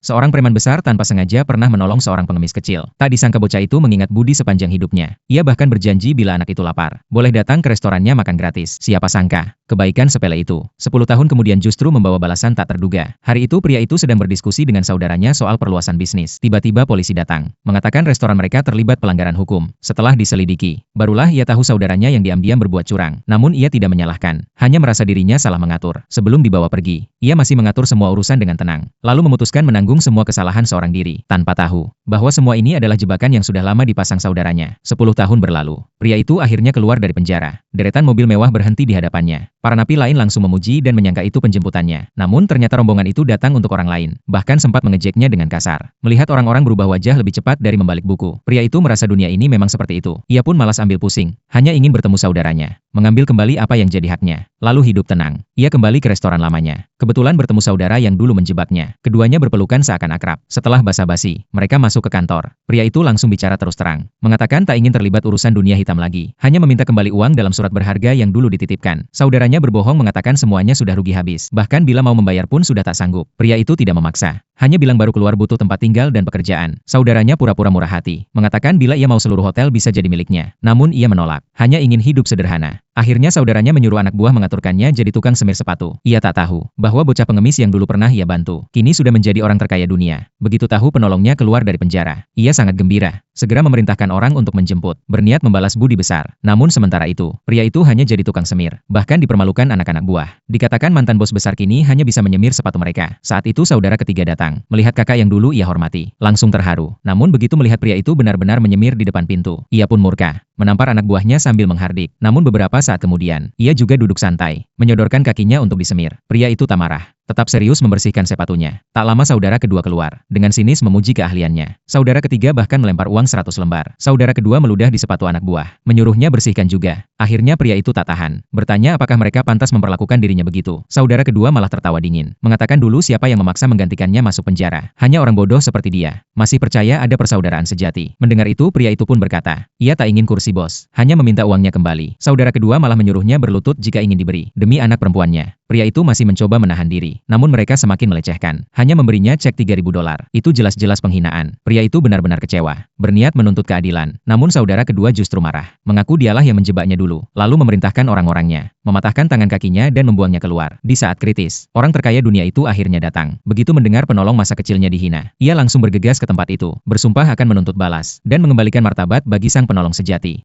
Seorang preman besar tanpa sengaja pernah menolong seorang pengemis kecil. Tak disangka bocah itu mengingat budi sepanjang hidupnya. Ia bahkan berjanji bila anak itu lapar, boleh datang ke restorannya makan gratis. Siapa sangka, kebaikan sepele itu 10 tahun kemudian justru membawa balasan tak terduga. Hari itu pria itu sedang berdiskusi dengan saudaranya soal perluasan bisnis. Tiba-tiba polisi datang, mengatakan restoran mereka terlibat pelanggaran hukum. Setelah diselidiki, barulah ia tahu saudaranya yang diam-diam berbuat curang. Namun ia tidak menyalahkan, hanya merasa dirinya salah mengatur. Sebelum dibawa pergi, ia masih mengatur semua urusan dengan tenang, lalu memutuskan menanggung semua kesalahan seorang diri, tanpa tahu bahwa semua ini adalah jebakan yang sudah lama dipasang saudaranya. 10 tahun berlalu, pria itu akhirnya keluar dari penjara. Deretan mobil mewah berhenti di hadapannya. Para napi lain langsung memuji dan menyangka itu penjemputannya. Namun ternyata rombongan itu datang untuk orang lain, bahkan sempat mengejeknya dengan kasar. Melihat orang-orang berubah wajah lebih cepat dari membalik buku, pria itu merasa dunia ini memang seperti itu. Ia pun malas ambil pusing, hanya ingin bertemu saudaranya, mengambil kembali apa yang jadi haknya, lalu hidup tenang. Ia kembali ke restoran lamanya. Kebetulan bertemu saudara yang dulu menjebaknya. Keduanya berpelukan seakan akrab. Setelah basa-basi, mereka masuk ke kantor. Pria itu langsung bicara terus terang, mengatakan tak ingin terlibat urusan dunia hitam lagi, hanya meminta kembali uang dalam surat berharga yang dulu dititipkan. Saudaranya berbohong mengatakan semuanya sudah rugi habis, bahkan bila mau membayar pun sudah tak sanggup. Pria itu tidak memaksa, hanya bilang baru keluar butuh tempat tinggal dan pekerjaan. Saudaranya pura-pura murah hati, mengatakan bila ia mau seluruh hotel bisa jadi miliknya. Namun ia menolak, hanya ingin hidup sederhana. Akhirnya saudaranya menyuruh anak buah mengaturkannya jadi tukang semir sepatu. Ia tak tahu bahwa bocah pengemis yang dulu pernah ia bantu, kini sudah menjadi orang terkaya dunia. Begitu tahu penolongnya keluar dari penjara, ia sangat gembira. Segera memerintahkan orang untuk menjemput, berniat membalas budi besar. Namun sementara itu, pria itu hanya jadi tukang semir, bahkan dipermalukan anak-anak buah. Dikatakan mantan bos besar kini hanya bisa menyemir sepatu mereka. Saat itu saudara ketiga datang, melihat kakak yang dulu ia hormati, langsung terharu. Namun begitu melihat pria itu benar-benar menyemir di depan pintu, ia pun murka, menampar anak buahnya sambil menghardik. Namun beberapa saat kemudian, ia juga duduk santai, menyodorkan kakinya untuk disemir. Pria itu tak marah, tetap serius membersihkan sepatunya. Tak lama saudara kedua keluar, dengan sinis memuji keahliannya. Saudara ketiga bahkan melempar uang 100 lembar. Saudara kedua meludah di sepatu anak buah, menyuruhnya bersihkan juga. Akhirnya pria itu tak tahan, bertanya apakah mereka pantas memperlakukan dirinya begitu. Saudara kedua malah tertawa dingin, mengatakan dulu siapa yang memaksa menggantikannya masuk penjara. Hanya orang bodoh seperti dia, masih percaya ada persaudaraan sejati. Mendengar itu pria itu pun berkata, ia tak ingin kursi bos, hanya meminta uangnya kembali. Saudara kedua malah menyuruhnya berlutut jika ingin diberi, demi anak perempuannya. Pria itu masih mencoba menahan diri, namun mereka semakin melecehkan, hanya memberinya cek 3.000 dolar. Itu jelas-jelas penghinaan. Pria itu benar-benar kecewa, berniat menuntut keadilan. Namun saudara kedua justru marah, mengaku dialah yang menjebaknya dulu, lalu memerintahkan orang-orangnya mematahkan tangan kakinya dan membuangnya keluar. Di saat kritis, orang terkaya dunia itu akhirnya datang. Begitu mendengar penolong masa kecilnya dihina, ia langsung bergegas ke tempat itu, bersumpah akan menuntut balas dan mengembalikan martabat bagi sang penolong sejati.